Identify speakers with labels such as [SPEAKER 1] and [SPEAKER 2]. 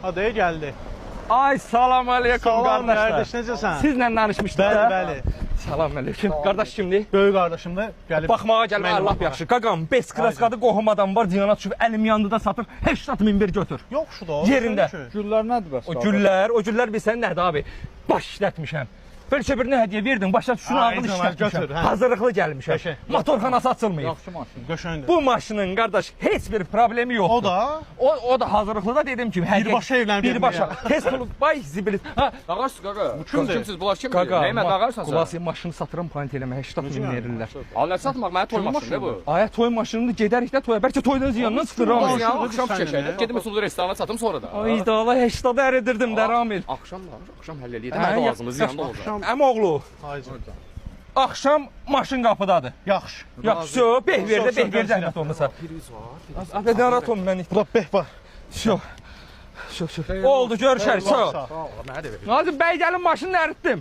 [SPEAKER 1] Adaya geldi.
[SPEAKER 2] Ay salam aleyküm
[SPEAKER 1] Salam
[SPEAKER 2] qardaşlar.
[SPEAKER 1] kardeş, necəsən?
[SPEAKER 2] Sizlə danışmışdıq
[SPEAKER 1] Bəli,
[SPEAKER 2] da.
[SPEAKER 1] bəli.
[SPEAKER 2] Salam aleyküm. Qardaş kimdir?
[SPEAKER 1] Böyük qardaşım da gəlib.
[SPEAKER 2] Baxmağa gəlmə
[SPEAKER 1] Mənim
[SPEAKER 2] Allah
[SPEAKER 1] baxmağa.
[SPEAKER 2] yaxşı. Qaqam, bes kraskadı qohum adam var, diyana düşüb əlim yandı da satır. 80.000 bir götür.
[SPEAKER 1] Yox şu da o.
[SPEAKER 2] Yerində.
[SPEAKER 3] Güllər nədir bəs?
[SPEAKER 2] O güllər bilsən nədir abi? Baş işlətmişəm. Bəlkə birinə hədiyyə verdin, başa düşün ağıl
[SPEAKER 1] Ay, götür,
[SPEAKER 2] işlətmişəm.
[SPEAKER 1] hə.
[SPEAKER 2] Hazırlıqlı gəlmişəm.
[SPEAKER 1] Qəşəng.
[SPEAKER 2] Motorxanası açılmayıb.
[SPEAKER 3] Yaxşı maşın.
[SPEAKER 1] Göşəngdir.
[SPEAKER 2] Bu maşının qardaş heç bir problemi yoxdur.
[SPEAKER 1] O da
[SPEAKER 2] O da hazırlıqlı da dedim ki, hədiyyə
[SPEAKER 1] birbaşa evlənib
[SPEAKER 2] birbaşa. Tez pulu bay zibilit. Ha,
[SPEAKER 4] Qaqarsız qaqa. Bu
[SPEAKER 1] kimdir?
[SPEAKER 4] Kimsiz? Bunlar kimdir?
[SPEAKER 2] qaqa.
[SPEAKER 4] Nəyimə qaqarsan sən?
[SPEAKER 2] Qulası maşını satıram pant eləmə 80.000 verirlər.
[SPEAKER 4] Allah satmaq mənə toy maşını bu.
[SPEAKER 2] Aya toy maşınını gedərik də toya. Bəlkə toydan ziyandan çıxır
[SPEAKER 1] Olsun.
[SPEAKER 2] Ramil.
[SPEAKER 4] Ya
[SPEAKER 1] Şurada
[SPEAKER 4] axşam
[SPEAKER 1] bir
[SPEAKER 4] keçəndə
[SPEAKER 1] saniyə.
[SPEAKER 4] gedim usul restorana çatım sonra da.
[SPEAKER 2] Ay da Allah 80 əridirdim də Ramil.
[SPEAKER 4] Axşam həll eləyir.
[SPEAKER 2] Hə,
[SPEAKER 4] Mən lazımız yanında olacaq.
[SPEAKER 2] Əmoğlu,
[SPEAKER 1] Haycı.
[SPEAKER 2] axşam maşın qapıdadır.
[SPEAKER 1] Yaxşı.
[SPEAKER 2] Yaxşı, beh verdə, beh ver zəhmət olmasa. Abi narahat olma mən.
[SPEAKER 1] Burada beh var.
[SPEAKER 2] Şo. Şo. Oldu görüşərik. Şo.
[SPEAKER 1] Sağ ol.
[SPEAKER 4] Mənə də ver.
[SPEAKER 2] Nazım bəy gəlin maşını əritdim.